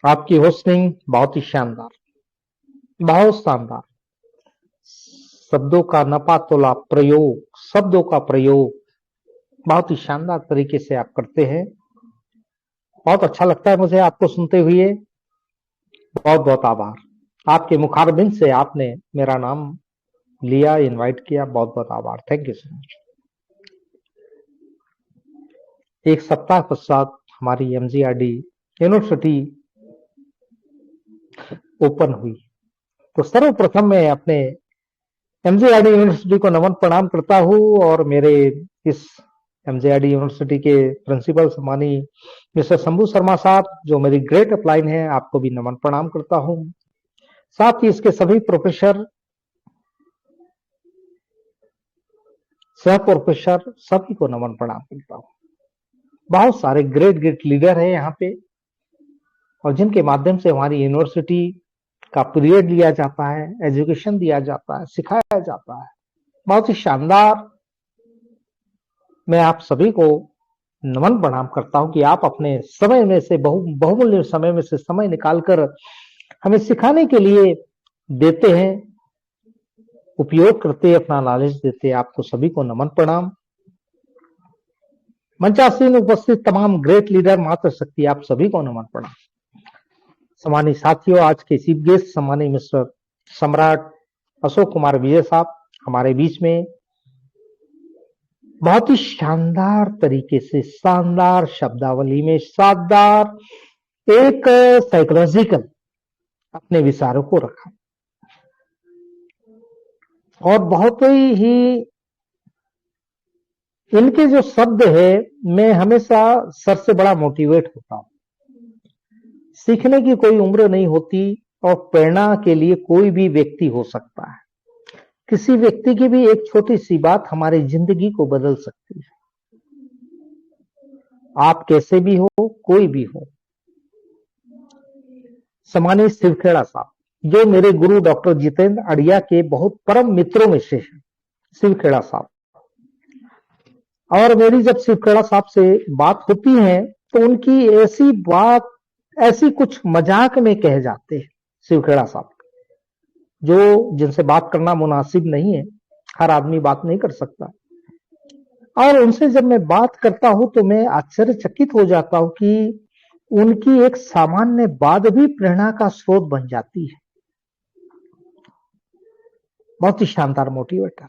आपकी होस्टिंग बहुत ही शानदार, बहुत शानदार। शब्दों का नपा तोला प्रयोग, शब्दों का प्रयोग बहुत ही शानदार तरीके से आप करते हैं। बहुत अच्छा लगता है मुझे आपको सुनते हुए। बहुत बहुत आभार। आपके मुखारबिंद से आपने मेरा नाम लिया, इनवाइट किया, बहुत बहुत आभार। Thank you so much. एक सप्ताह पश्चात हमारी एमजीआरडी यूनिवर्सिटी ओपन हुई, तो सर्वप्रथम मैं अपने एमजीआरडी यूनिवर्सिटी को नमन प्रणाम करता हूं और मेरे इस एमजीआरडी यूनिवर्सिटी के प्रिंसिपल सम्मानी मिस्टर शंभू शर्मा साहब, जो मेरी ग्रेट अपलाइन है, आपको भी नमन प्रणाम करता हूं। साथ ही इसके सभी प्रोफेसर, सह प्रोफेसर, सभी को नमन प्रणाम करता हूं। बहुत सारे ग्रेट ग्रेट लीडर हैं यहाँ पे, और जिनके माध्यम से हमारी यूनिवर्सिटी का पीरियड लिया जाता है, एजुकेशन दिया जाता है, सिखाया जाता है। बहुत ही शानदार। मैं आप सभी को नमन प्रणाम करता हूं कि आप अपने समय में से बहुमूल्य समय में से समय निकालकर हमें सिखाने के लिए देते हैं, उपयोग करते, अपना नॉलेज देते। आपको सभी को नमन प्रणाम। मंचासीन उपस्थित तमाम ग्रेट लीडर, मात्र शक्ति, आप सभी को नमन प्रणाम। सम्मानित साथियों, आज के चीफ गेस्ट सम्मानित मिस्टर सम्राट अशोक कुमार विजय साहब हमारे बीच में बहुत ही शानदार तरीके से, शानदार शब्दावली में, शानदार एक साइकोलॉजिकल अपने विचारों को रखा, और बहुत ही इनके जो शब्द है, मैं हमेशा सर से बड़ा मोटिवेट होता हूं। सीखने की कोई उम्र नहीं होती, और प्रेरणा के लिए कोई भी व्यक्ति हो सकता है। किसी व्यक्ति की भी एक छोटी सी बात हमारी जिंदगी को बदल सकती है। आप कैसे भी हो, कोई भी हो। सम्मानित शिवखेड़ा साहब, जो मेरे गुरु डॉक्टर जितेंद्र अड़िया के बहुत परम मित्रों में से हैं, शिवखेड़ा साहब, और मेरी जब शिवखेड़ा साहब से बात होती है तो उनकी ऐसी बात, ऐसी कुछ मजाक में कह जाते हैं शिवखेड़ा साहब, जो जिनसे बात करना मुनासिब नहीं है। हर आदमी बात नहीं कर सकता, और उनसे जब मैं बात करता हूं तो मैं आश्चर्यचकित हो जाता हूं कि उनकी एक सामान्य बात भी प्रेरणा का स्रोत बन जाती है। बहुत ही शानदार मोटिवेटर।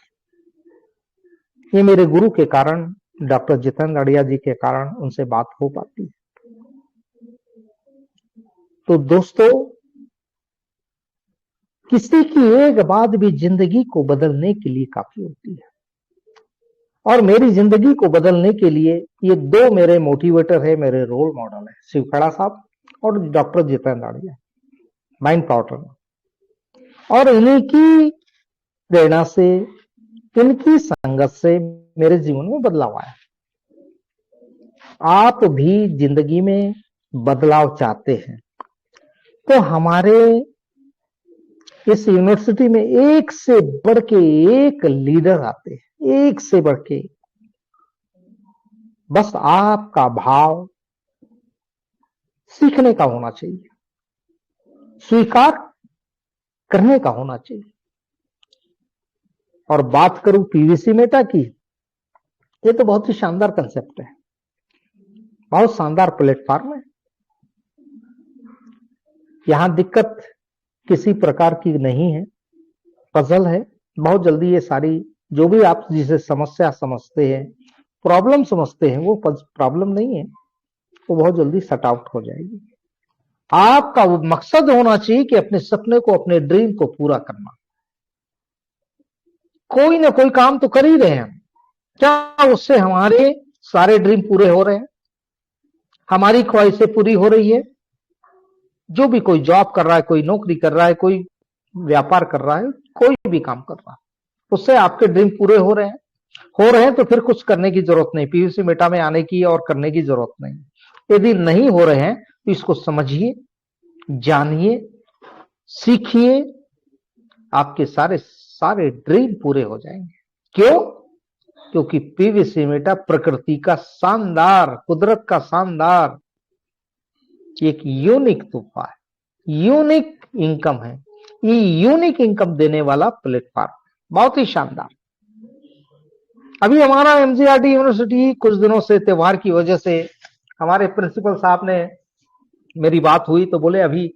ये मेरे गुरु के कारण, डॉक्टर जितेंद्र अड़िया जी के कारण उनसे बात हो पाती है। तो दोस्तों, किसी की एक बात भी जिंदगी को बदलने के लिए काफी होती है, और मेरी जिंदगी को बदलने के लिए ये दो मेरे मोटिवेटर है, मेरे रोल मॉडल है, शिवखेड़ा साहब और डॉक्टर जितेंद्र अड़िया, माइंड पाउडर। और इन्हीं की प्रेरणा से, इनकी संगत से मेरे जीवन में बदलाव आया। आप भी जिंदगी में बदलाव चाहते हैं तो हमारे इस यूनिवर्सिटी में एक से बढ़ के एक लीडर आते हैं, एक से बढ़ के। बस आपका भाव सीखने का होना चाहिए, स्वीकार करने का होना चाहिए। और बात करूं पीवीसी मेटा की, ये तो बहुत ही शानदार कंसेप्ट है, बहुत शानदार प्लेटफॉर्म है। यहां दिक्कत किसी प्रकार की नहीं है, पजल है। बहुत जल्दी ये सारी, जो भी आप जिसे समस्या समझते हैं, प्रॉब्लम समझते हैं, वो प्रॉब्लम नहीं है, वो बहुत जल्दी सट आउट हो जाएगी। आपका वो मकसद होना चाहिए कि अपने सपने को, अपने ड्रीम को पूरा करना। कोई ना कोई काम तो कर ही रहे हैं, क्या उससे हमारे सारे ड्रीम पूरे हो रहे हैं, हमारी ख्वाहिशें पूरी हो रही है? जो भी कोई जॉब कर रहा है, कोई नौकरी कर रहा है, कोई व्यापार कर रहा है, कोई भी काम कर रहा है, उससे आपके ड्रीम पूरे हो रहे हैं? हो रहे हैं तो फिर कुछ करने की जरूरत नहीं, पीयूसी मेटा में आने की और करने की जरूरत नहीं। यदि नहीं हो रहे हैं तो इसको समझिए, जानिए, सीखिए, आपके सारे सारे ड्रीम पूरे हो जाएंगे। क्यों? क्योंकि पीवीसी मेटा प्रकृति का शानदार, कुदरत का शानदार एक यूनिक तोहफा है, यूनिक इनकम है, ये यूनिक इनकम देने वाला प्लेटफॉर्म, बहुत ही शानदार। अभी हमारा एमजीआरडी यूनिवर्सिटी कुछ दिनों से त्योहार की वजह से हमारे प्रिंसिपल साहब ने, मेरी बात हुई तो बोले अभी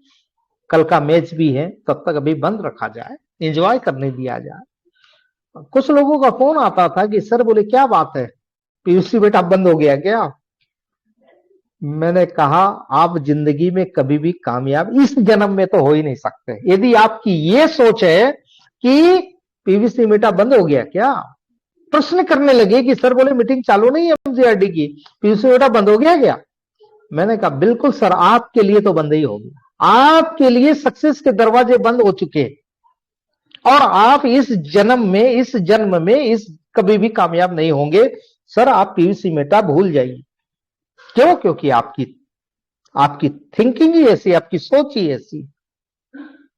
कल का मैच भी है, तब तक अभी बंद रखा जाए, एंजॉय करने दिया जाए। कुछ लोगों का फोन आता था कि सर, बोले क्या बात है, पीयूसी बेटा बंद हो गया क्या? मैंने कहा आप जिंदगी में कभी भी कामयाब इस जन्म में तो हो ही नहीं सकते यदि आपकी ये सोच है कि पीवीसी मीटा बंद हो गया क्या। प्रश्न करने लगे कि सर, बोले मीटिंग चालू नहीं है एमजीआरडी की, पीवीसी मीटा बंद हो गया क्या? मैंने कहा बिल्कुल सर, आपके लिए तो बंद ही हो गया, आपके लिए सक्सेस के दरवाजे बंद हो चुके और आप इस जन्म में इस कभी भी कामयाब नहीं होंगे। सर, आप पीवीसी मीटा भूल जाइए। क्यों? क्योंकि आपकी थिंकिंग ही ऐसी, आपकी सोच ही ऐसी।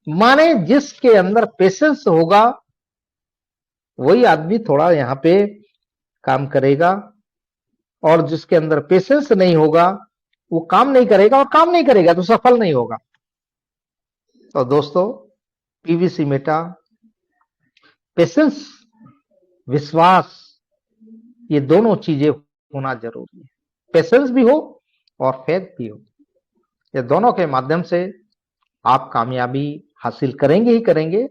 माने जिसके अंदर पेशेंस होगा वही आदमी थोड़ा यहां पे काम करेगा, और जिसके अंदर पेशेंस नहीं होगा वो काम नहीं करेगा, और काम नहीं करेगा तो सफल नहीं होगा। तो दोस्तों, पीवीसी मीटा, पेशेंस, विश्वास, ये दोनों चीजें होना जरूरी है। पेशेंस भी हो और फेथ भी हो, ये दोनों के माध्यम से आप कामयाबी हासिल करेंगे ही करेंगे।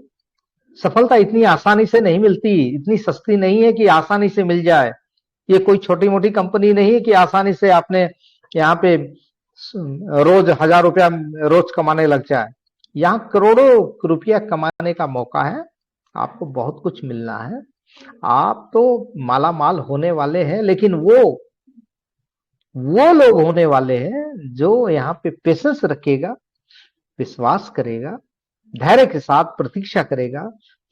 सफलता इतनी आसानी से नहीं मिलती, इतनी सस्ती नहीं है कि आसानी से मिल जाए। ये कोई छोटी मोटी कंपनी नहीं है कि आसानी से आपने यहाँ पे रोज 1000 रुपया रोज कमाने लग जाए। यहाँ करोड़ों रुपया कमाने का मौका है, आपको बहुत कुछ मिलना है। आप तो माला माल होने वाले हैं, लेकिन वो लोग होने वाले हैं जो यहाँ पे पेशेंस रखेगा, विश्वास करेगा, धैर्य के साथ प्रतीक्षा करेगा।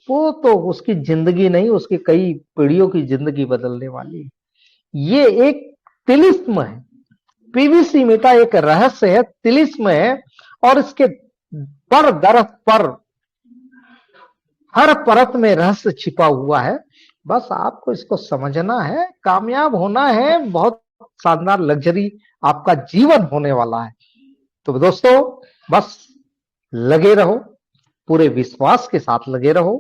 वो तो उसकी जिंदगी नहीं, उसकी कई पीढ़ियों की जिंदगी बदलने वाली है। ये एक तिलिस्म है, पीवीसी मीटा एक रहस्य है, तिलिस्म है, और इसके पर दरख्त पर हर परत में रहस्य छिपा हुआ है। बस आपको इसको समझना है, कामयाब होना है, बहुत शानदार लग्जरी आपका जीवन होने वाला है। तो दोस्तों, बस लगे रहो, पूरे विश्वास के साथ लगे रहो,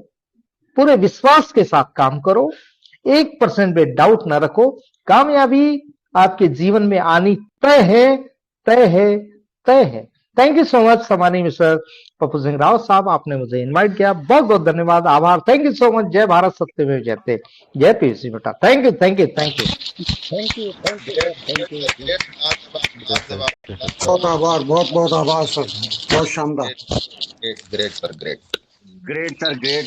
पूरे विश्वास के साथ काम करो, 1% पे डाउट ना रखो। कामयाबी आपके जीवन में आनी तय है, तय है, तय है। थैंक यू सो मच सम्मानीय मिस्टर पप्पू सिंह रावत साहब, आपने मुझे इनवाइट किया, बहुत बहुत धन्यवाद, आभार। Thank you so much. जय भारत सत्यमेव जयते, जय पीयूसी मीटा। Thank you, thank you, thank you, thank you, thank you sir, thank you. बहुत आभार, बहुत बहुत आभार सर, बहुत शानदार। Great sir, great. Great sir, great.